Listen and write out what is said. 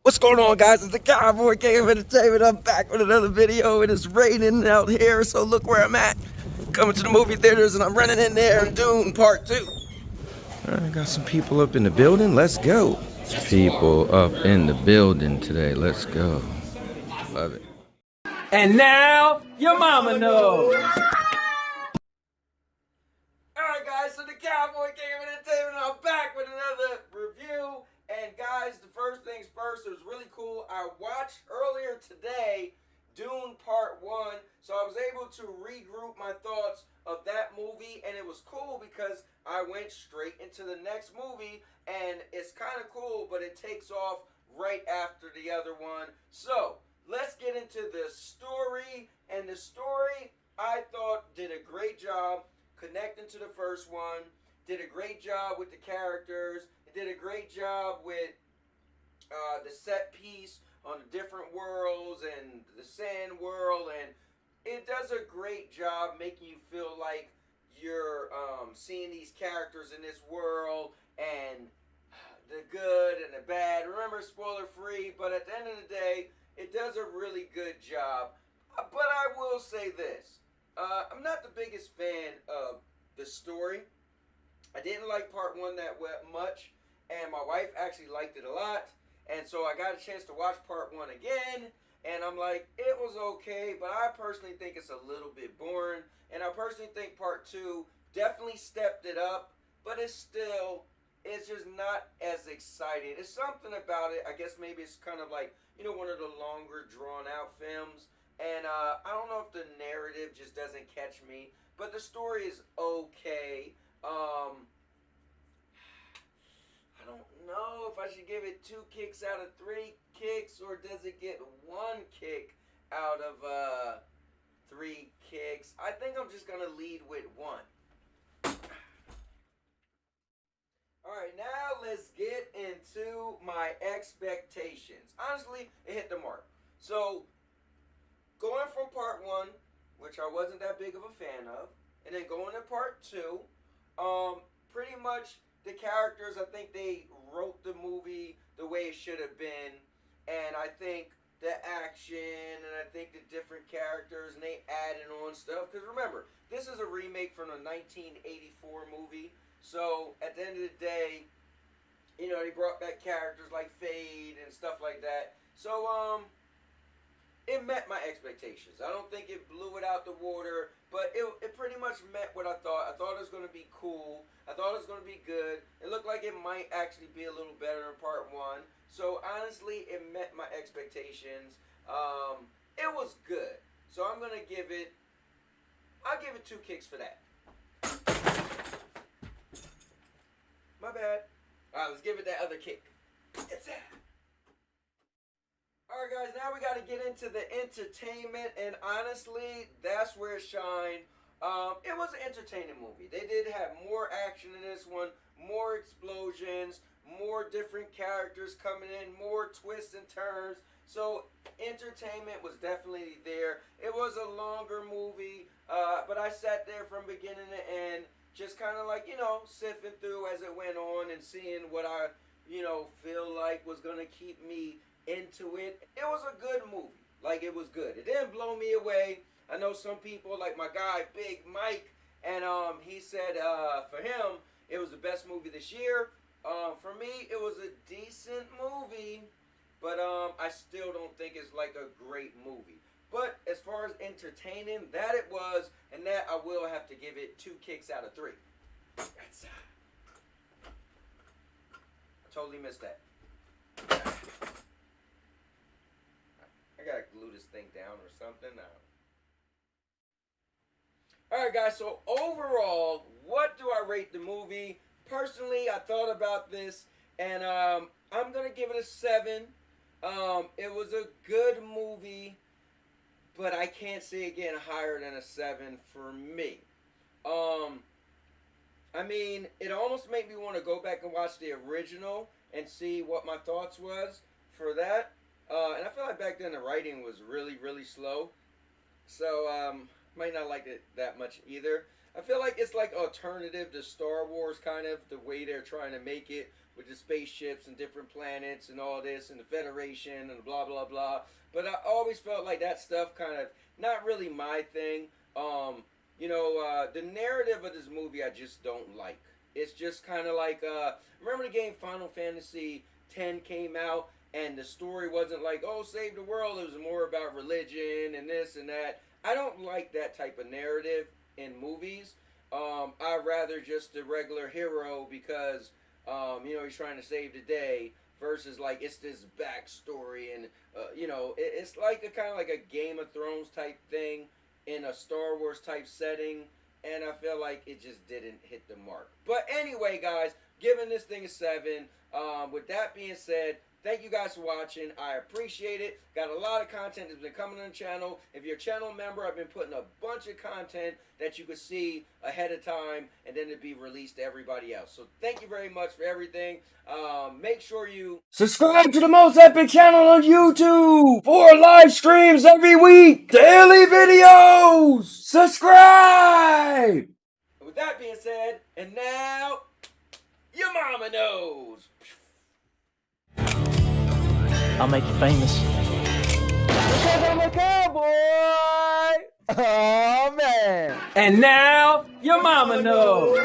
What's going on, guys? It's the Cowboy King of Entertainment. I'm back with another video. It is raining out here, so look where I'm at. Coming to the movie theaters, and I'm running in there in Dune Part 2. I got some people up in the building. Let's go. People up in the building today. Let's go. Love it. And now, your mama knows. Alright, guys, so the Cowboy King of Entertainment, I'm back with another review. And guys, the first things first, it was really cool. I watched earlier today Dune Part 1, so I was able to regroup my thoughts of that movie, and it was cool because I went straight into the next movie, and it's kind of cool, but it takes off right after the other one. So, let's get into the story, and the story, I thought, did a great job connecting to the first one, did a great job with the characters, it did a great job with the set piece on the different worlds and the sand world, and it does a great job making you feel like you're seeing these characters in this world and the good and the bad. Remember, spoiler free, but at the end of the day, it does a really good job. But I will say this, I'm not the biggest fan of the story. I didn't like part 1 that much, and my wife actually liked it a lot. And so I got a chance to watch part 1 again, and I'm like, it was okay, but I personally think it's a little bit boring. And I personally think part 2 definitely stepped it up, but it's just not as exciting. There's something about it. I guess maybe it's kind of like, one of the longer drawn out films. And I don't know if the narrative just doesn't catch me, but the story is okay. I don't know if I should give it 2 kicks out of 3 kicks, or does it get 1 kick out of 3 kicks? I think I'm just gonna lead with 1. Alright, now let's get into my expectations. Honestly, it hit the mark. So, going from part 1, which I wasn't that big of a fan of, and then going to part 2, pretty much the characters, I think they wrote the movie the way it should have been, and I think the action, and I think the different characters, and they added on stuff, because remember, this is a remake from a 1984 movie, so at the end of the day, they brought back characters like Fade and stuff like that, so, it met my expectations. I don't think it blew it out the water, but it pretty much met what I thought. I thought it was going to be cool. I thought it was going to be good. It looked like it might actually be a little better in part 1. So honestly, it met my expectations. It was good. So I'm going to give it, I'll give it 2 kicks for that. My bad. Alright, let's give it that other kick. It's that. Alright guys, now we got to get into the entertainment, and honestly, that's where it shined. It was an entertaining movie. They did have more action in this one, more explosions, more different characters coming in, more twists and turns. So, entertainment was definitely there. It was a longer movie, but I sat there from beginning to end, just kind of like, sifting through as it went on and seeing what I, feel like was going to keep me into it. It was a good movie. Like, it was good. It didn't blow me away. I know some people, like my guy Big Mike, and he said for him it was the best movie this year. For me, it was a decent movie, but I still don't think it's like a great movie. But as far as entertaining, that it was, and that I will have to give it 2 kicks out of 3. That's, I totally missed that. I gotta glue this thing down or something now. Alright guys, so overall, what do I rate the movie? Personally, I thought about this, and I'm gonna give it a 7. It was a good movie, but I can't see it getting higher than a 7 for me. I mean, it almost made me want to go back and watch the original and see what my thoughts was for that. And I feel like back then the writing was really, really slow. So, might not like it that much either. I feel like it's like alternative to Star Wars, kind of, the way they're trying to make it, with the spaceships and different planets and all this and the Federation and blah blah blah. But I always felt like that stuff kind of not really my thing. The narrative of this movie I just don't like. It's just kind of like remember the game Final Fantasy X came out and the story wasn't like, oh, save the world. It was more about religion and this and that. I don't like that type of narrative in movies. I'd rather just the regular hero because he's trying to save the day versus like it's this backstory and it's like a kind of like a Game of Thrones type thing in a Star Wars type setting, and I feel like it just didn't hit the mark. But anyway, guys, giving this thing a 7. With that being said, thank you guys for watching. I appreciate it. Got a lot of content that's been coming on the channel. If you're a channel member, I've been putting a bunch of content that you could see ahead of time and then it'd be released to everybody else. So thank you very much for everything. Make sure you Subscribe to the most epic channel on YouTube for live streams every week. Daily videos. Subscribe. With that being said, and now your mama knows. I'll make you famous. Because I'm a cowboy! Oh, man! And now, your mama knows!